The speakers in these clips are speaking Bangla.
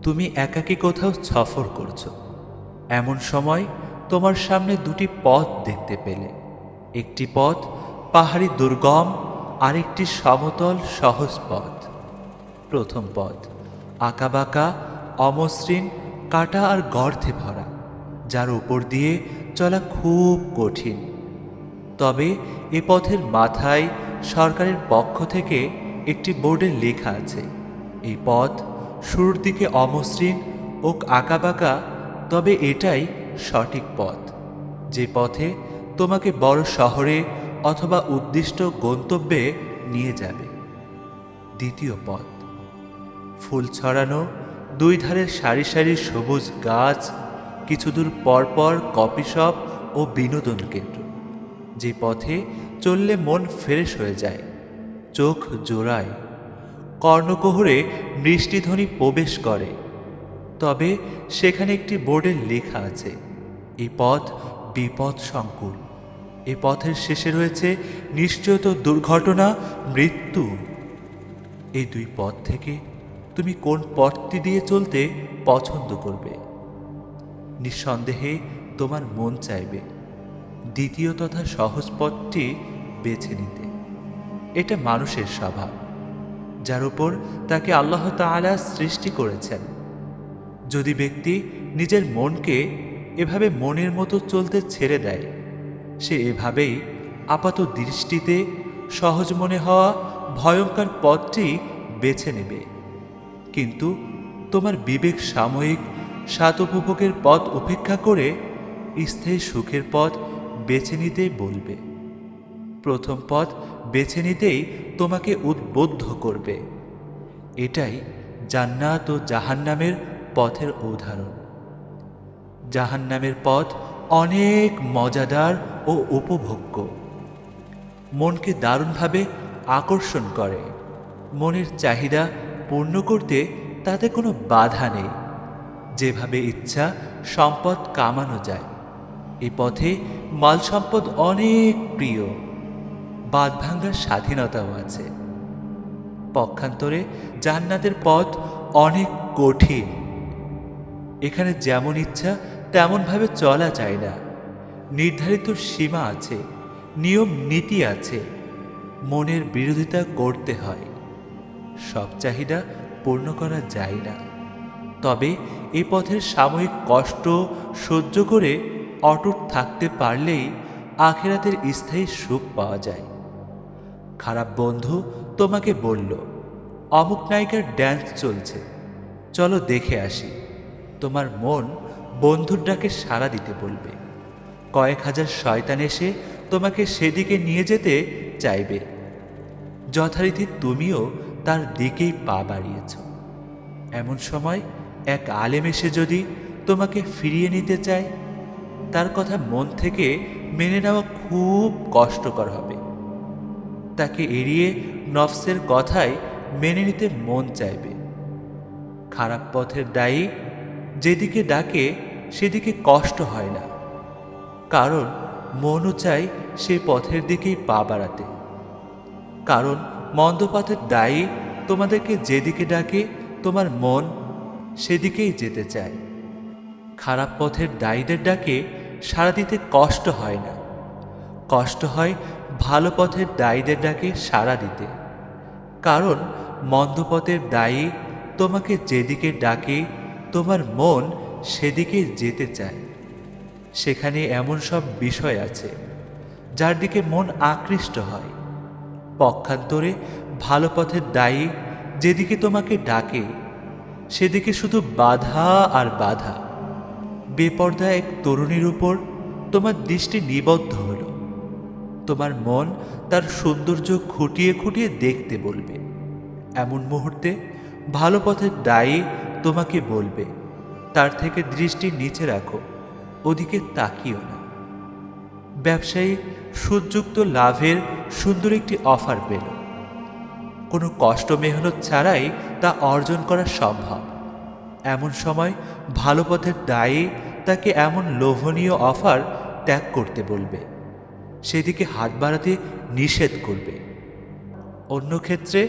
তুমি একাকী কোথাও সফর করছো, এমন সময় তোমার সামনে দুটি পথ দেখতে পেলে। একটি পথ পাহাড়ি দুর্গম, আরেকটি সমতল সহজ পথ। প্রথম পথ আঁকাবাঁকা, অমসৃণ, কাটা আর গর্তে ভরা, যার উপর দিয়ে চলা খুব কঠিন। তবে এ পথের মাথায় সরকারের পক্ষ থেকে একটি বোর্ডে লেখা আছে, এই পথ শুরুর দিকে অমসৃণ ও আঁকাবাঁকা, তবে এটাই সঠিক পথ, যে পথে তোমাকে বড় শহরে অথবা উদ্দিষ্ট গন্তব্যে নিয়ে যাবে। দ্বিতীয় পথ ফুল ছড়ানো, দুই ধারের সারি সারি সবুজ গাছ, কিছু দূর পরপর কফি শপ ও বিনোদন কেন্দ্র, যে পথে চললে মন ফ্রেশ হয়ে যায়, চোখ জোড়ায়, কর্ণকুহরে মৃষ্টিধ্বনি প্রবেশ করে। তবে সেখানে একটি বোর্ডে লেখা আছে, এই পথ বিপদ সংকুল, এ পথের শেষে রয়েছে নিশ্চয়ত দুর্ঘটনা, মৃত্যু। এই দুই পথ থেকে তুমি কোন পথটি দিয়ে চলতে পছন্দ করবে? নিঃসন্দেহে তোমার মন চাইবে দ্বিতীয় তথা সহজ পথটি বেছে নিতে। এটা মানুষের স্বভাব, যার উপর তাকে আল্লাহ তাআলা সৃষ্টি করেছেন। যদি ব্যক্তি নিজের মনকে এভাবে মনের মতো চলতে ছেড়ে দেয়, সে এভাবেই আপাত দৃষ্টিতে সহজ মনে হওয়া ভয়ঙ্কর পথটি বেছে নেবে। কিন্তু তোমার বিবেক সাময়িক স্বাদ উপভোগের পথ উপেক্ষা করে স্থায়ী সুখের পথ বেছে নিতেই বলবে। প্রথম পথ বেছে নিতেই তোমাকে উদ্বুদ্ধ করবে। এটাই জান্নাত ও জাহান্নামের পথের উদাহরণ। জাহান্নামের পথ অনেক মজাদার ও উপভোগ্য, মনকে দারুণভাবে আকর্ষণ করে। মনের চাহিদা পূর্ণ করতে তাতে কোনো বাধা নেই, যেভাবে ইচ্ছা সম্পদ কামানো যায়। এ পথে মাল সম্পদ অনেক প্রিয়, বাঁধ ভাঙার স্বাধীনতাও আছে। পক্ষান্তরে জান্নাতের পথ অনেক কঠিন, এখানে যেমন ইচ্ছা তেমনভাবে চলা যায় না। নির্ধারিত সীমা আছে, নিয়ম নীতি আছে, মনের বিরোধিতা করতে হয়, সব চাহিদা পূর্ণ করা যায় না। তবে এ পথের সাময়িক কষ্ট সহ্য করে অটুট থাকতে পারলেই আখিরাতের স্থায়ী সুখ পাওয়া যায়। খারাপ বন্ধু তোমাকে বলল, অমুক নায়িকার ড্যান্স চলছে, চলো দেখে আসি। তোমার মন বন্ধুর ডাকে সাড়া দিতে বলবে। কয়েক হাজার শয়তান এসে তোমাকে সেদিকে নিয়ে যেতে চাইবে। যথারীতি তুমিও তার দিকেই পা বাড়িয়েছ। এমন সময় এক আলেম এসে যদি তোমাকে ফিরিয়ে নিতে চায়, তার কথা মন থেকে মেনে নেওয়া খুব কষ্টকর হবে। তাকে এড়িয়ে নফসের কথায় মেনে নিতে মন চাইবে। খারাপ পথের দায়ী যেদিকে ডাকে সেদিকে কষ্ট হয় না, কারণ মনও চায় সে পথের দিকেই পা বাড়াতে। কারণ মন্দ পথের দায়ী তোমাদেরকে যেদিকে ডাকে তোমার মন সেদিকেই যেতে চায়। খারাপ পথের দায়ীদের ডাকে সাড়া দিতে কষ্ট হয় না, কষ্ট হয় ভালো পথের দায়ীদের ডাকে সাড়া দিতে। কারণ মন্দ পথের দায়ী তোমাকে যেদিকে ডাকে তোমার মন সেদিকে যেতে চায়। সেখানে এমন সব বিষয় আছে যার দিকে মন আকৃষ্ট হয়। পক্ষান্তরে ভালো পথের দায়ী যেদিকে তোমাকে ডাকে সেদিকে শুধু বাধা আর বাধা। বেপর্দা এক তরুণীর উপর তোমার দৃষ্টি নিবদ্ধ হলো, তোমার মন তার সৌন্দর্য খুঁটিয়ে খুঁটিয়ে দেখতে বলবে। এমন মুহূর্তে ভালো পথের দায়ী তোমাকে বলবে, তার থেকে দৃষ্টি নিচে রাখো, ওদিকে তাকিও না। ব্যবসায়ী সুযুক্ত লাভের সুন্দর একটি অফার পেল, কোনো কষ্ট মেহনত ছাড়াই তা অর্জন করা সম্ভব। এমন সময় ভালো পথের দায়ী তাকে এমন লোভনীয় অফার ত্যাগ করতে বলবে, সেদিকে হাত বাড়াতে নিষেধ করবে। অন্য ক্ষেত্রে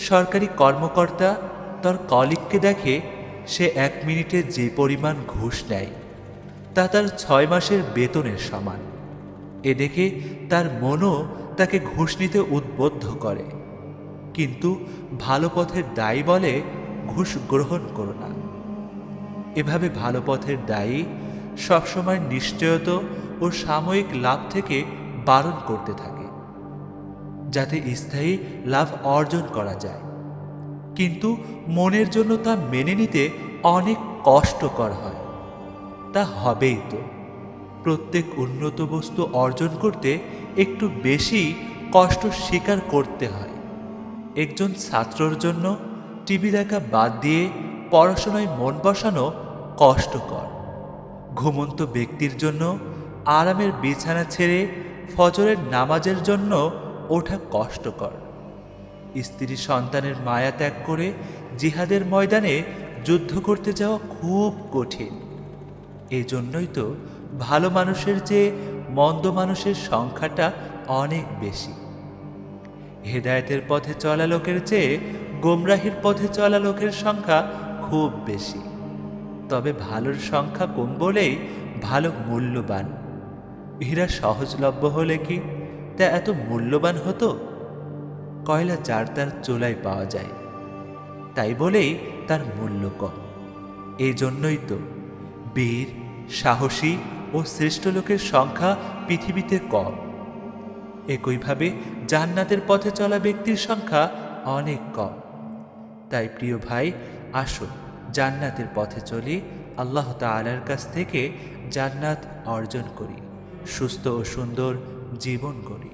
সরকারি কর্মকর্তা তার কলিগকে দেখে সে 1 মিনিটে যে পরিমাণ ঘুষ নেয় তা তার 6 মাসের বেতনের সমান। এ দেখে তার মনও তাকে ঘুষ নিতে উদ্বুদ্ধ করে। কিন্তু ভালো পথের দায়ী বলে, ঘুষ গ্রহণ করো না। এভাবে ভালো পথের দায়ী সবসময় নিশ্চয়তা ও সাময়িক লাভ থেকে বারণ করতে থাকে, যাতে স্থায়ী লাভ অর্জন করা যায়। কিন্তু মনের জন্য তা মেনে নিতে অনেক কষ্টকর হয়। তা হবেই তো। প্রত্যেক উন্নত বস্তু অর্জন করতে একটু বেশি কষ্ট স্বীকার করতে হয়। একজন ছাত্রর জন্য টিভি দেখা বাদ দিয়ে পড়াশোনায় মন বসানো কষ্টকর। ঘুমন্ত ব্যক্তির জন্য আরামের বিছানা ছেড়ে ফজরের নামাজের জন্য ওঠা কষ্টকর। স্ত্রী সন্তানের মায়া ত্যাগ করে জিহাদের ময়দানে যুদ্ধ করতে যাওয়া খুব কঠিন। এই জন্যই তো ভালো মানুষের চেয়ে মন্দ মানুষের সংখ্যাটা অনেক বেশি। হেদায়েতের পথে চলা লোকের চেয়ে গোমরাহির পথে চলা লোকের সংখ্যা খুব বেশি। তবে ভালোর সংখ্যা কম বলেই ভালো মূল্যবান। হীরা সহজলভ্য হলে কি তা এত মূল্যবান হতো? কয়লা যার তার চুলায় পাওয়া যায়, তাই বলেই তার মূল্য কম। এই জন্যই তো বীর, সাহসী ও শ্রেষ্ঠ লোকের সংখ্যা পৃথিবীতে কম। একইভাবে জান্নাতের পথে চলা ব্যক্তির সংখ্যা অনেক কম। তাই প্রিয় ভাই, আসো জান্নাতের পথে চলি, আল্লাহ তাআলার কাছ থেকে জান্নাত অর্জন করি, সুস্থ ও সুন্দর জীবন গড়ি।